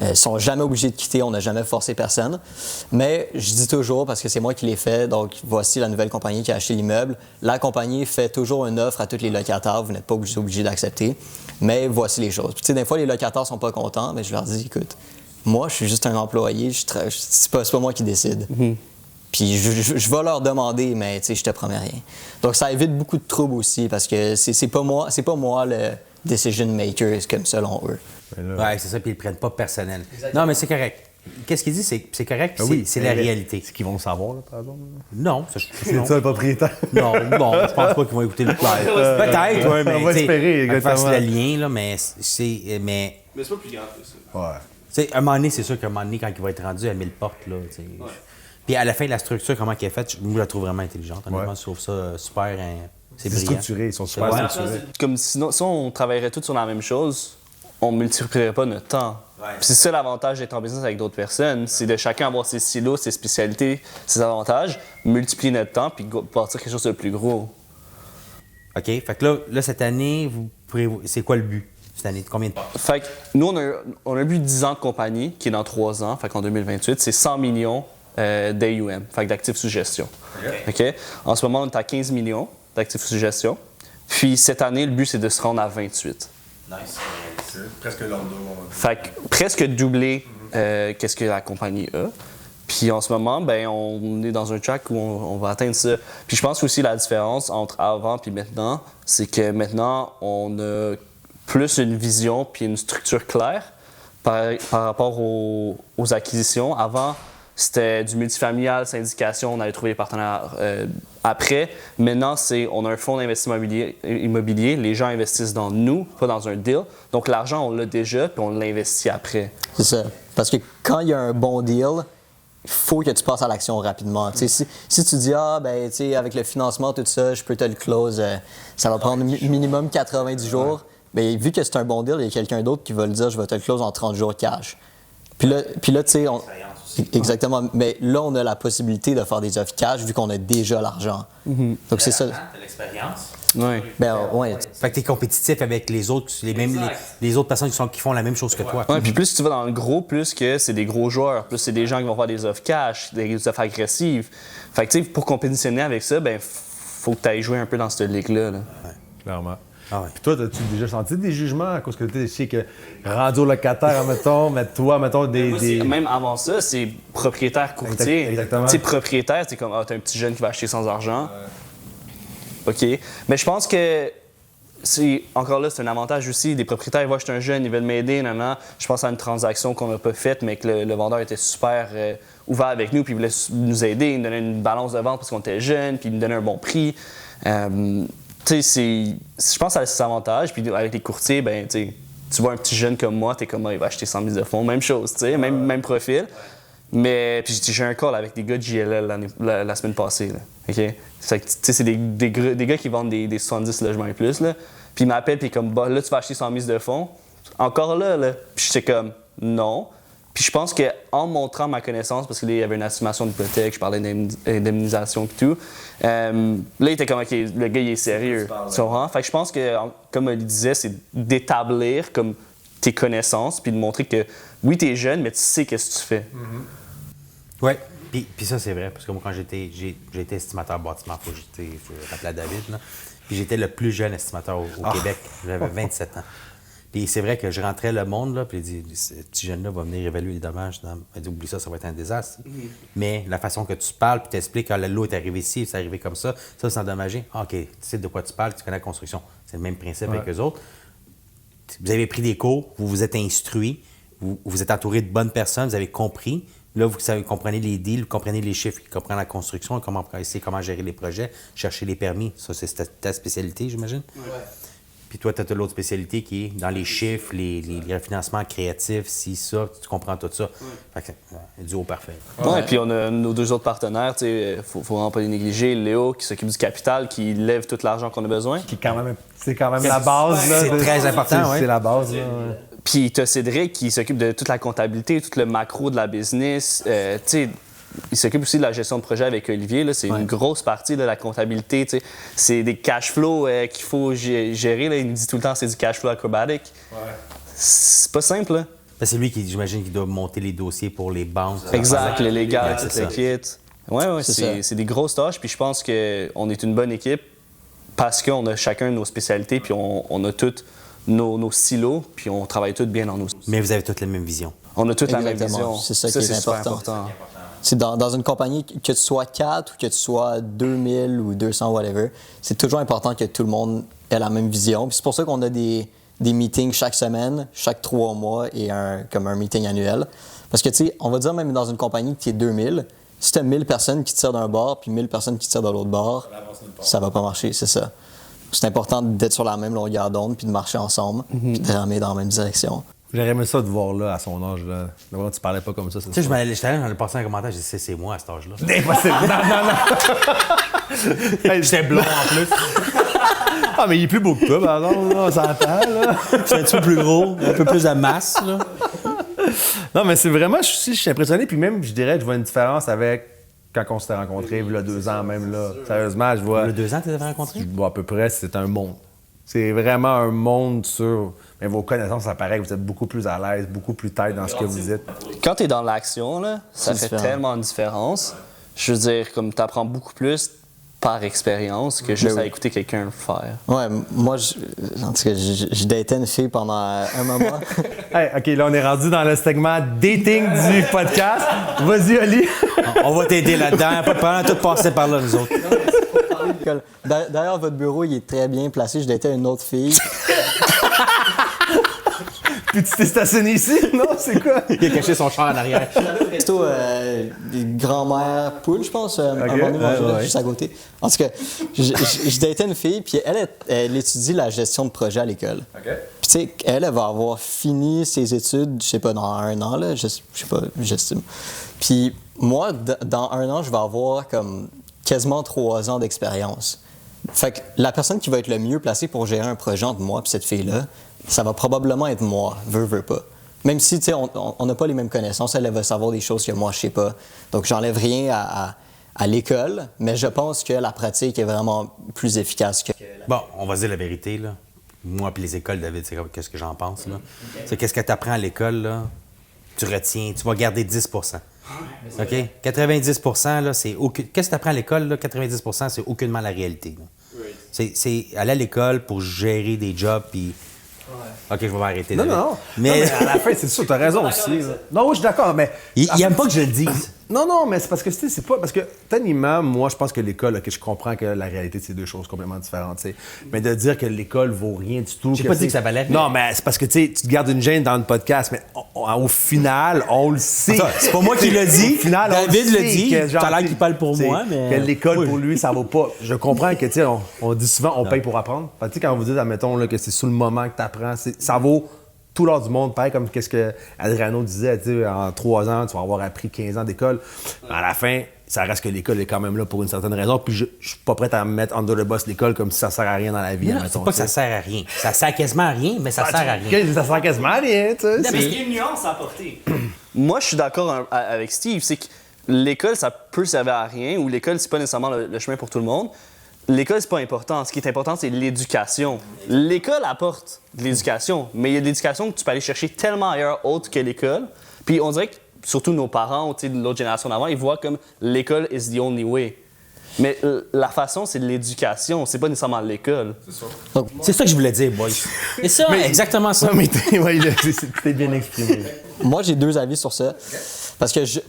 Ils sont jamais obligés de quitter, on n'a jamais forcé personne. Mais je dis toujours, parce que c'est moi qui l'ai fait, donc voici la nouvelle compagnie qui a acheté l'immeuble. La compagnie fait toujours une offre à tous les locataires, vous n'êtes pas obligé d'accepter. Mais voici les choses. Puis, tu sais, des fois, les locataires sont pas contents, mais je leur dis, écoute, moi, je suis juste un employé, c'est pas moi qui décide. Puis je vais leur demander, mais tu sais, je te promets rien. Donc ça évite beaucoup de troubles aussi parce que c'est pas moi le decision maker comme selon eux. Ouais, c'est ça, puis ils le prennent pas personnel. Non, mais c'est correct. Qu'est-ce qu'il dit, c'est correct, puis c'est la réalité. C'est qu'ils vont le savoir, là, par exemple. Non, non. C'est le propriétaire. Non, bon, je pense pas qu'ils vont écouter le live. Peut-être, oui, mais on va espérer, exactement. faire le lien, là, mais c'est... Mais c'est pas plus grave que ça. Ouais. Tu sais, à un moment donné, c'est sûr qu'à un moment donné, quand il va être rendu à 1000 portes, là, tu sais. Puis à la fin, la structure, comment elle est faite, moi, je la trouve vraiment intelligente. Honnêtement, je trouve ça super... c'est brillant. Structuré, ils sont super structurés. Comme sinon, si on travaillerait tous sur la même chose, on ne multiplierait pas notre temps. Puis c'est ça l'avantage d'être en business avec d'autres personnes, c'est de chacun avoir ses silos, ses spécialités, ses avantages, multiplier notre temps puis partir quelque chose de plus gros. OK, fait que là cette année, c'est quoi le but cette année? Combien de portes? Fait que nous, on a un but de 10 ans de compagnie qui est dans 3 ans, fait qu'en 2028, c'est 100 millions d'AUM, fait que d'actifs sous gestion. OK? En ce moment, on est à 15 millions d'actifs sous gestion. Puis cette année, le but, c'est de se rendre à 28. Nice. C'est presque l'ordre de mon. Fait que presque doubler qu'est-ce que la compagnie a. Puis en ce moment, ben on est dans un track où on va atteindre ça. Puis je pense aussi la différence entre avant et maintenant, c'est que maintenant, on a plus une vision puis une structure claire par rapport aux acquisitions. Avant, c'était du multifamilial, syndication, on allait trouver des partenaires après. Maintenant, on a un fonds d'investissement immobilier. Les gens investissent dans nous, pas dans un deal. Donc, l'argent, on l'a déjà, puis on l'investit après. C'est ça. Parce que quand il y a un bon deal, il faut que tu passes à l'action rapidement. Si tu dis, ben, tu sais, avec le financement, tout ça, je peux te le close, ça va prendre minimum 90 jours. Bien, vu que c'est un bon deal, il y a quelqu'un d'autre qui va le dire, je vais te le close en 30 jours cash. Puis là tu sais, exactement. Mais là, on a la possibilité de faire des offres cash vu qu'on a déjà l'argent. Donc, c'est ça. T'as l'expérience. Oui. Ben, ouais. Fait que t'es compétitif avec les autres, les autres personnes qui font la même chose que toi. Ouais, puis plus tu vas dans le gros, plus que c'est des gros joueurs, plus c'est des gens qui vont faire des offres cash, des offres agressives. Fait que, tu sais, pour compétitionner avec ça, ben, faut que tu ailles jouer un peu dans cette ligue-là. Là. Clairement. Ah ouais. Puis toi, as-tu déjà senti des jugements à cause que tu sais que rendu au locataire, mettons, mais toi, mettons, des... Même avant ça, c'est propriétaire courtier. Exactement. Tu sais, propriétaire, c'est comme, t'as un petit jeune qui va acheter sans argent. OK. Mais je pense que, encore là, c'est un avantage aussi. Des propriétaires, ils voient que je suis un jeune, ils veulent m'aider, non. Je pense à une transaction qu'on n'a pas faite, mais que le vendeur était super ouvert avec nous, puis il voulait nous aider. Il nous donnait une balance de vente parce qu'on était jeunes, puis il nous donnait un bon prix. Tu sais, je pense que ça a ses avantages. Puis avec les courtiers, ben, tu vois un petit jeune comme moi, t'es comme, il va acheter 100 000 de fonds. Même chose, tu sais, même profil. Mais puis j'ai un call avec des gars de JLL la semaine passée. Là, OK? C'est des gars qui vendent des 70 logements et plus. Là. Puis ils m'appellent, puis comme, bah, là, tu vas acheter 100 000 de fonds. Encore là. Puis j'étais comme, non. Puis je pense qu'en montrant ma connaissance, parce qu'il y avait une estimation d'hypothèque, je parlais d'indemnisation et tout, là, il était comme, OK, le gars, il est sérieux. Tu comprends? Fait que je pense que, comme il disait, c'est d'établir comme tes connaissances, puis de montrer que oui, tu es jeune, mais tu sais qu'est-ce que tu fais. Oui, puis ça, c'est vrai, parce que moi, quand j'ai été estimateur bâtiment, faut que je rappelle à David, là, puis j'étais le plus jeune estimateur au Québec. J'avais 27 ans. Puis c'est vrai que je rentrais le monde, là, puis il dit, ce petit jeune-là va venir évaluer les dommages. Il dit, oublie ça, ça va être un désastre. Mais la façon que tu parles, puis t'expliques, quand l'eau est arrivée ici, c'est arrivé comme ça, c'est endommagé. Ah, OK, tu sais de quoi tu parles, tu connais la construction. C'est le même principe avec eux autres. Vous avez pris des cours, vous vous êtes instruits, vous êtes entouré de bonnes personnes, vous avez compris. Là, vous comprenez les deals, vous comprenez les chiffres, vous comprenez la construction, comment gérer les projets, chercher les permis. Ça, c'est ta spécialité, j'imagine? Oui. Puis toi, tu as l'autre spécialité qui est dans les chiffres, les refinancements créatifs, si ça, tu comprends tout ça. Fait que c'est du haut parfait. Ouais, puis on a nos 2 autres partenaires, tu sais, faut vraiment pas les négliger. Léo, qui s'occupe du capital, qui lève tout l'argent qu'on a besoin. C'est quand même la base. Là, c'est très important, oui. C'est la base. Là, Puis tu as Cédric qui s'occupe de toute la comptabilité, tout le macro de la business. Tu sais, il s'occupe aussi de la gestion de projet avec Olivier. Là. C'est une grosse partie de la comptabilité. Tu sais. C'est des cash flows qu'il faut gérer. Là. Il me dit tout le temps c'est du cash flow acrobatique. Ouais. C'est pas simple. Là. Ben, c'est lui qui, j'imagine, qui doit monter les dossiers pour les banques. Exact, les légales, tout le kit. Oui, c'est des grosses tâches. Puis je pense qu'on est une bonne équipe parce qu'on a chacun nos spécialités. Puis on a toutes nos silos. Puis on travaille tous bien dans nos... Mais vous avez toutes la même vision. On a toutes la même vision. C'est ça qui est important. C'est dans une compagnie, que tu sois 4 ou que tu sois 2000 ou 200, whatever, c'est toujours important que tout le monde ait la même vision. Puis c'est pour ça qu'on a des meetings chaque semaine, chaque 3 mois et comme un meeting annuel. Parce que, tu sais, on va dire même dans une compagnie qui est 2000, si tu as 1000 personnes qui tirent d'un bord puis 1000 personnes qui tirent de l'autre bord, ça va pas marcher, c'est ça. C'est important d'être sur la même longueur d'onde puis de marcher ensemble puis de ramer dans la même direction. J'aurais aimé ça de voir là, à son âge. Là. Mais bon, tu parlais pas comme ça. Tu sais, j'étais allé dans le passé un commentaire, j'ai dit c'est moi à cet âge-là. Impossible. Non. J'étais blond en plus. Ah, mais il est plus beau que toi, par exemple, on s'entend, là. C'est un petit peu plus gros, un peu plus de masse, là. Non, mais c'est vraiment, je suis impressionné. Puis même, je dirais, je vois une différence avec quand on s'était rencontrés, il y a 2 ans même, là. Sérieusement, je vois. Il y a 2 ans, tu t'avais rencontré? Je vois à peu près, c'est un monde. C'est vraiment un monde sur... Mais vos connaissances, ça paraît que vous êtes beaucoup plus à l'aise, beaucoup plus tête dans ce que vous dites. Quand tu es dans l'action, là, ça fait tellement de différence. Je veux dire, comme tu apprends beaucoup plus par expérience que juste à écouter quelqu'un le faire. Ouais, moi, en tout cas, j'ai daté une fille pendant un moment. Hey, OK, là, on est rendu dans le segment dating du podcast. Vas-y, Oli. On va t'aider là-dedans. Pas de problème, tout passer par là, nous autres. D'ailleurs, votre bureau, il est très bien placé. Je datais une autre fille. Puis tu t'es stationné ici? Non, c'est quoi? Il a caché son char en arrière. Plutôt grand-mère poule, je pense. Un moment donné, juste à côté. En tout cas, je datais une fille, puis elle étudie la gestion de projet à l'école. Puis tu sais, elle va avoir fini ses études, je sais pas, dans 1 an, là, je sais pas, j'estime. Puis moi, dans 1 an, je vais avoir comme quasiment 3 ans d'expérience. Fait que la personne qui va être le mieux placée pour gérer un projet entre moi et cette fille-là, ça va probablement être moi, veut pas. Même si, tu sais, on n'a pas les mêmes connaissances, elle va savoir des choses que moi, je sais pas. Donc, j'enlève rien à l'école, mais je pense que la pratique est vraiment plus efficace que... Bon, on va dire la vérité, là. Moi puis les écoles, David, c'est qu'est-ce que j'en pense, là. C'est qu'est-ce que tu apprends à l'école, là, tu retiens, tu vas garder 10 OK? 90 là, c'est aucun... Qu'est-ce que tu apprends à l'école, là? 90 c'est aucunement la réalité, là. C'est aller à l'école pour gérer des jobs, puis... OK, je vais m'arrêter. Non. Mais à la fin, c'est sûr, t'as raison aussi. Non, oui, je suis d'accord, mais... Il n'aime pas que je le dise. Non, mais c'est parce que, tu sais, c'est pas... Parce que, techniquement, moi, je pense que l'école, OK, je comprends que la réalité, c'est 2 choses complètement différentes, tu sais. Mais de dire que l'école vaut rien du tout... J'ai pas dit que ça valait. Non, mais c'est parce que, tu sais, tu te gardes une gêne dans le podcast, mais au final, on le sait. Attends, c'est pas moi qui l'ai dit. Au final, David le dit. T'as l'air qu'il parle pour moi, mais... Que l'école, pour lui, ça vaut pas... Je comprends que, tu sais, on dit souvent, on paye pour apprendre. Fait que, tu sais, quand vous dites, admettons, là, que c'est sur le moment que t'apprends, ça vaut... tout l'or du monde, pareil comme qu'est-ce que Adriano disait, tu sais, en 3 ans, tu vas avoir appris 15 ans d'école. À la fin, ça reste que l'école est quand même là pour une certaine raison, puis je suis pas prêt à me mettre under the bus l'école comme si ça sert à rien dans la vie. Non, c'est pas que ça sert à rien. Ça sert quasiment à rien, mais ça sert à rien. Ça sert quasiment à rien, tu sais. Mais il y a une nuance à apporter. Moi, je suis d'accord avec Steve, c'est que l'école, ça peut servir à rien, ou l'école, c'est pas nécessairement le chemin pour tout le monde. l'école, c'est pas important. Ce qui est important, c'est l'éducation. L'école apporte de l'éducation, mais il y a de l'éducation que tu peux aller chercher tellement ailleurs autre que l'école. Puis on dirait que, surtout nos parents ou de l'autre génération d'avant, ils voient comme l'école is the only way. Mais la façon, c'est de l'éducation, c'est pas nécessairement l'école. C'est ça que je voulais dire, boys. C'est ça, exactement ça. Mais t'es bien exprimé. Moi, j'ai 2 avis sur ça. Parce que tu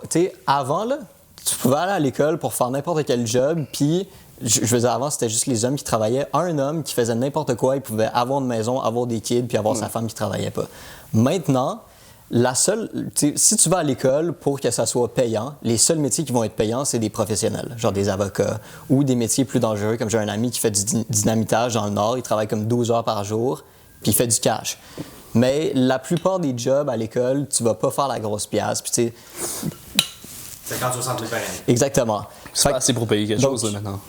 sais, avant, là, tu pouvais aller à l'école pour faire n'importe quel job, puis, je veux dire, avant, c'était juste les hommes qui travaillaient. Un homme qui faisait n'importe quoi, il pouvait avoir une maison, avoir des kids, puis avoir sa femme qui travaillait pas. Maintenant, si tu vas à l'école pour que ça soit payant, les seuls métiers qui vont être payants, c'est des professionnels, genre des avocats, ou des métiers plus dangereux, comme j'ai un ami qui fait du dynamitage dans le Nord, il travaille comme 12 heures par jour, puis il fait du cash. Mais la plupart des jobs à l'école, tu vas pas faire la grosse pièce, puis tu sais... 50-60 000 par année. Exactement. C'est pas assez pour payer quelque chose, là, maintenant.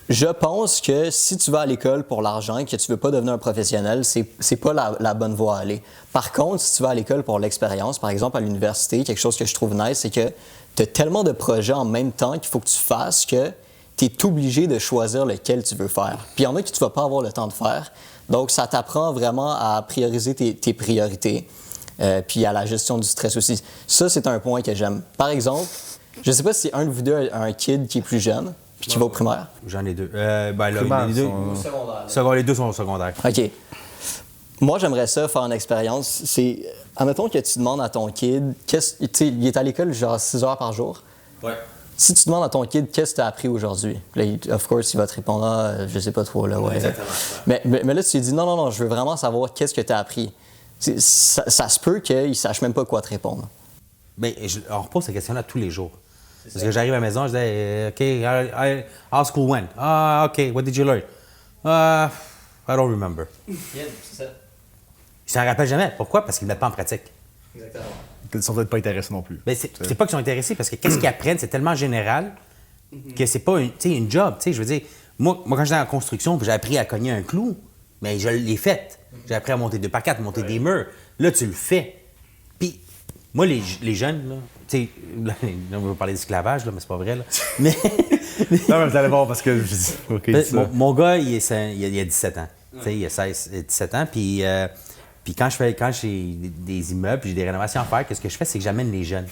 Je pense que si tu vas à l'école pour l'argent et que tu veux pas devenir un professionnel, c'est pas la bonne voie à aller. Par contre, si tu vas à l'école pour l'expérience, par exemple à l'université, quelque chose que je trouve nice, c'est que tu as tellement de projets en même temps qu'il faut que tu fasses que tu es obligé de choisir lequel tu veux faire. Puis il y en a que tu vas pas avoir le temps de faire. Donc, ça t'apprend vraiment à prioriser tes priorités, puis à la gestion du stress aussi. Ça, c'est un point que j'aime. Par exemple, je sais pas si un de vous deux a un kid qui est plus jeune, puis qui va au primaire. J'en ai 2. Ben là, Primaire, les deux. Les 2 sont au secondaire. OK. Moi, j'aimerais ça faire une expérience. C'est, admettons que tu demandes à ton kid, il est à l'école genre 6 heures par jour. Ouais. Si tu demandes à ton kid, qu'est-ce que tu as appris aujourd'hui? Là, of course, il va te répondre, je sais pas trop, là, ouais. Exactement. Mais là, tu lui dis, non, je veux vraiment savoir qu'est-ce que tu as appris. Ça se peut qu'il ne sache même pas quoi te répondre. Bien, on repose cette question-là tous les jours. Parce que j'arrive à la maison, je dis, OK, how school went? OK, what did you learn? I don't remember. C'est ça. Ils s'en rappellent jamais. Pourquoi? Parce qu'ils ne mettent pas en pratique. Exactement. Ils sont peut-être pas intéressés non plus. Ben, c'est pas qu'ils sont intéressés, parce que qu'est-ce qu'ils apprennent, c'est tellement général que c'est pas une job. Je veux dire, moi, quand j'étais en construction, j'ai appris à cogner un clou, mais je l'ai fait. J'ai appris à monter 2x4, monter des murs. Là, tu le fais. Puis, moi, les jeunes, là, tu sais, là, on va parler d'esclavage, là, mais c'est pas vrai, là. Mais, Non, mais vous allez voir parce que je dis. OK, mon gars, il a 17 ans. Tu sais, il a 17 ans, puis quand j'ai des immeubles, puis j'ai des rénovations à faire, qu'est-ce que je fais, c'est que j'amène les jeunes.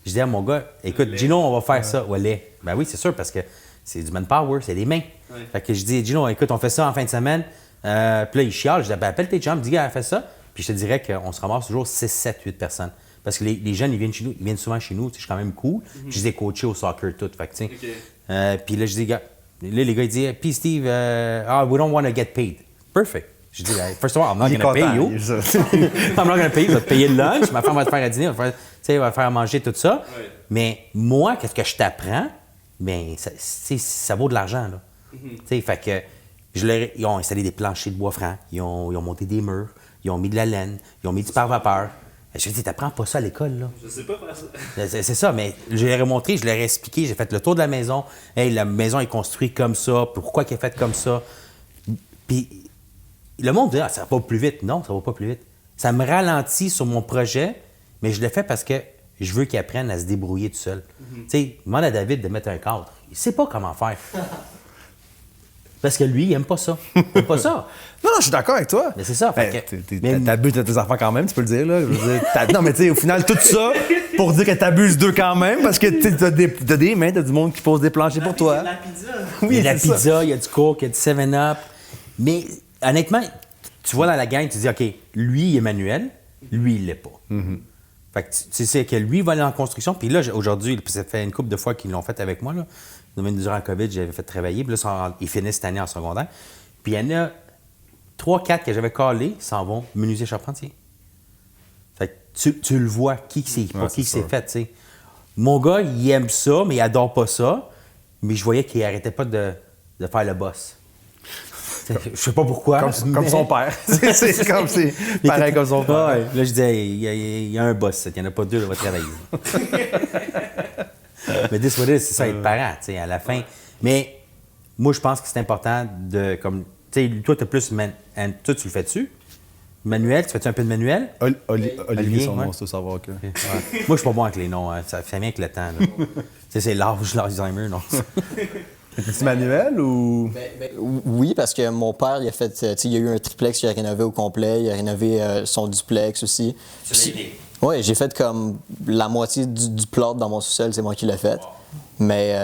Je dis à mon gars, écoute, Gino, on va faire ça. Ouais, ben oui, c'est sûr, parce que c'est du manpower, c'est des mains. Ouais. Fait que je dis, Gino, écoute, on fait ça en fin de semaine. Puis là, il chiale. Je dis, ben, appelle tes chums, dis, gars, fais ça. Puis je te dirais qu'on se ramasse toujours 6, 7, 8 personnes. Parce que les jeunes, ils viennent chez nous, ils viennent souvent chez nous. Je suis quand même cool. Je les ai coachés au soccer, tout. Fait que, puis là, je dis, gars, là, les gars, ils disent, puis Steve, we don't want to get paid. Perfect. Je dis, first of all, I'm not going to pay you. I'm not going to pay you. Je vais te payer le lunch. Ma femme va te faire à dîner, va te faire à manger, tout ça. Ouais. Mais moi, qu'est-ce que je t'apprends? Bien, ça vaut de l'argent, là. Fait que ils ont installé des planchers de bois franc, ils ont monté des murs, ils ont mis de la laine, ils ont mis du pare-vapeur. Je dis, t'apprends pas ça à l'école, là. Je sais pas faire ça. C'est ça, mais je leur ai montré, je leur ai expliqué, j'ai fait le tour de la maison. Hey, la maison est construite comme ça, pourquoi qu'elle est faite comme ça? Puis le monde dit, ça va pas plus vite. Non, ça va pas plus vite. Ça me ralentit sur mon projet, mais je le fais parce que je veux qu'ils apprennent à se débrouiller tout seul. Tu sais, demande à David de mettre un cadre. Il sait pas comment faire. Parce que lui, il aime pas ça. Il aime pas ça. Non, je suis d'accord avec toi. Mais c'est ça. T'abuses de tes enfants quand même, tu peux le dire. Là. Je veux dire, non, mais tu sais, au final, tout ça pour dire que t'abuses d'eux quand même, parce que t'as des mains, t'as du monde qui pose des planchers pour toi. La pizza. Oui, il y a de la pizza, il y a du Coke, il y a du 7-Up. Mais honnêtement, tu vois dans la gang, tu dis, OK, lui, il est manuel, lui, il l'est pas. Fait que tu sais que lui, il va aller en construction. Puis là, aujourd'hui, ça fait une couple de fois qu'ils l'ont fait avec moi. Là. Durant le COVID, j'avais fait travailler. Puis là, ils finissent cette année en secondaire. Puis il y en a 3-4 que j'avais calés, ils s'en vont menuisier charpentier. Fait que tu le vois, qui c'est fait, tu sais. Mon gars, il aime ça, mais il adore pas ça. Mais je voyais qu'il arrêtait pas de faire le boss. Je sais pas pourquoi. Comme son père. c'est comme c'est pareil comme son père. Ouais. Là, je disais, il y a un boss, il n'y en a pas deux, on va travailler. Mais this what it is, c'est ça, être parent, tu sais, à la fin. Mais moi, je pense que c'est important de, comme, tu sais, toi, tu as plus, toi, tu le fais-tu? Manuel, tu fais-tu un peu de manuel? Olivier, son nom, c'est savoir que... Okay. Ouais. Moi, je suis pas bon avec les noms, hein. Ça fait bien avec le temps, là. C'est l'âge, l'Alzheimer, non? C'était-tu manuel ou. Oui, parce que mon père, il a fait, tu sais, il y a eu un triplex qu'il a rénové au complet, il a rénové son duplex aussi. Oui, j'ai fait comme la moitié du plot dans mon sous-sol, c'est moi qui l'ai fait. Mais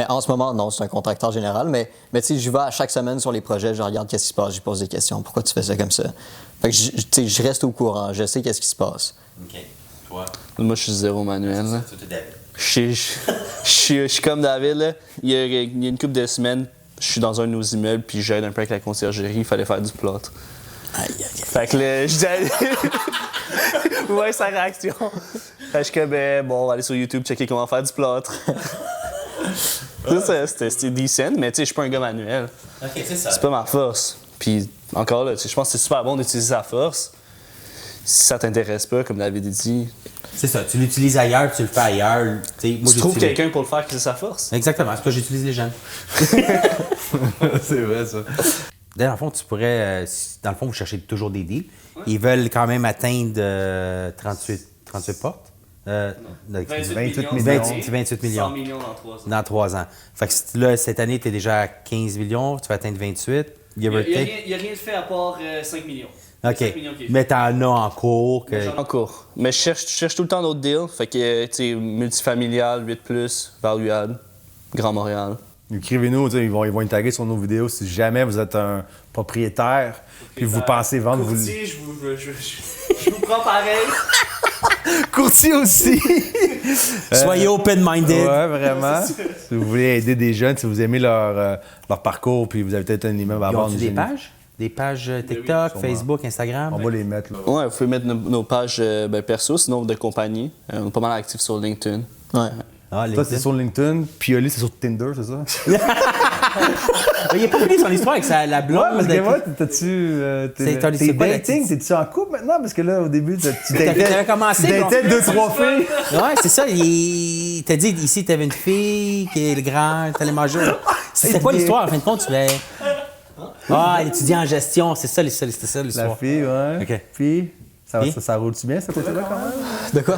en ce moment, non, c'est un contracteur général. Mais tu sais, je vais à chaque semaine sur les projets, je regarde qu'est-ce qui se passe, je pose des questions. Pourquoi tu fais ça comme ça? Fait que tu sais, je reste au courant, je sais qu'est-ce qui se passe. OK. Toi, Moi, je suis zéro manuel. Là. toi, t'es David. Je suis comme David. Là. Il y a une couple de semaines, je suis dans un de nos immeubles, puis j'aide un peu avec la conciergerie. Il fallait faire du plot. Fait que là, je dis. Ouais, sa réaction. Fait que je suis comme, bon, on va aller sur YouTube checker comment faire du plâtre. Ça, c'était decent, mais tu sais, je suis pas un gars manuel. OK, c'est ça. C'est pas ma force. Puis encore là, tu sais, je pense que c'est super bon d'utiliser sa force. Si ça t'intéresse pas, comme David dit, C'est ça. Tu l'utilises ailleurs, tu le fais ailleurs. Tu tu trouves quelqu'un pour le faire qui c'est sa force. Exactement. C'est pour ça que j'utilise les jeunes. C'est vrai, ça. Dans le fond, tu pourrais... dans le fond, vous cherchez toujours des deals. Ils veulent quand même atteindre 38 portes. 28 28 millions. 100 millions dans 3 ans. Dans 3 ans. Fait que là, cette année, tu es déjà à 15 millions, tu vas atteindre 28. Il n'y a rien de fait à part 5 millions. OK. 5 millions qui est fait. Mais t'en as en cours. En cours. Mais je cherche tout le temps d'autres deals. Fait que, tu sais, multifamilial, 8+, Valuade, Grand Montréal. Écrivez-nous, ils vont nous taguer sur nos vidéos si jamais vous êtes un propriétaire puis vous pensez vendre. Courtier, je vous prends pareil. Courtier aussi! Soyez open-minded. Ouais, vraiment. Si vous voulez aider des jeunes, si vous aimez leur parcours puis vous avez peut-être un immeuble à Ils vendre. ont des pages? Des pages TikTok, Facebook, Instagram? On va les mettre là. Ouais, vous pouvez mettre nos pages perso, sinon de compagnie. On est pas mal actifs sur LinkedIn. Ouais. Ah, Toi, c'est sur LinkedIn, Pioli, c'est sur Tinder, c'est ça? Il a pas fini son histoire avec la blonde. Ouais, parce que de- moi, t'as-tu. T'es pas la dating, petite- t'es-tu en couple maintenant? Parce que là, au début, tu T'avais commencé, tu datais bon. 2-3 filles. Ouais, c'est ça. Il t'a dit ici, t'avais une fille qui est le grand, t'allais manger. C'était quoi l'histoire? En fin de compte, tu fais. Ah, étudiant en gestion, c'est ça, c'était ça La l'histoire. fille, ouais. OK. Puis, Puis? ça roule-tu bien, ce côté-là, quand même? De quoi?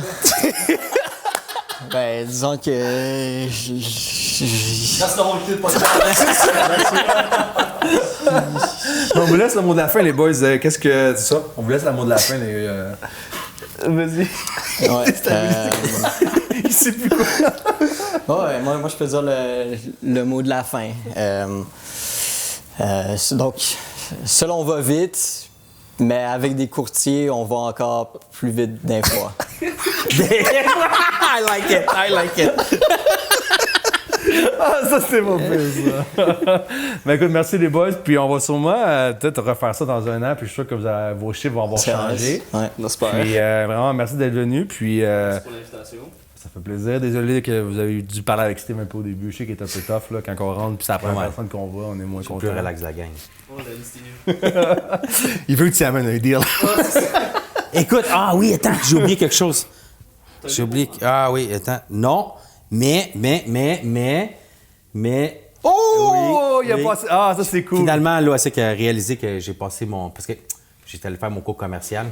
Ben, disons que. On vous laisse le mot de la fin, les boys. Qu'est-ce que. C'est ça? On vous laisse le mot de la fin, les. Vas-y. Ouais. Il sait plus quoi. Ouais, moi, je peux dire le mot de la fin. Donc, seul on va vite, mais avec des courtiers, on va encore plus vite d'un fois. I like it. Ah, ça, c'est pas pire, ça. Ben écoute, merci les boys. Puis on va sûrement peut-être refaire ça dans un an. Puis je suis sûr que vos chiffres vont avoir changé. Ouais. J'espère. Puis vraiment, merci d'être venu. Puis Pour l'invitation. ça fait plaisir. Désolé que vous avez dû parler avec Steve un peu au début. Je sais qu'il est un peu tough là, quand on rentre. Puis c'est la première Ouais. personne qu'on voit. On est moins Plus content. relax de la gang. Oh, la Steve. Il veut que tu amènes un deal. Écoute, ah oui, attends, j'ai oublié quelque chose. J'ai oublié. Ah oui, attends. Non, mais. Oh! Oui, Il a oui. passé. Ah, ça, c'est cool. Finalement, l'OASEC a réalisé que j'ai passé mon. Parce que j'étais allé faire mon cours commercial.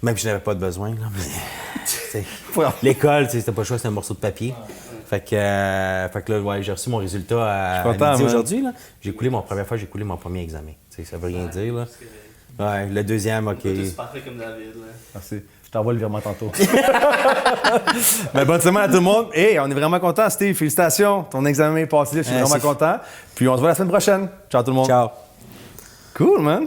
Même si je n'avais pas de besoin, là, mais. tu sais, l'école, tu sais, c'était pas le choix, c'était un morceau de papier. Fait que là, ouais, j'ai reçu mon résultat à content, midi man. aujourd'hui. Là. Première fois, j'ai coulé mon premier examen. Tu sais, ça veut rien dire, là. Ouais, le deuxième, OK. C'est parfait comme David. Là. Merci. Je t'envoie le virement tantôt. Mais bonne semaine à tout le monde. Et on est vraiment content, Steve. Félicitations. Ton examen est passé. Je suis vraiment Merci. content. Puis on se voit la semaine prochaine. Ciao tout le monde. Ciao. Cool, man.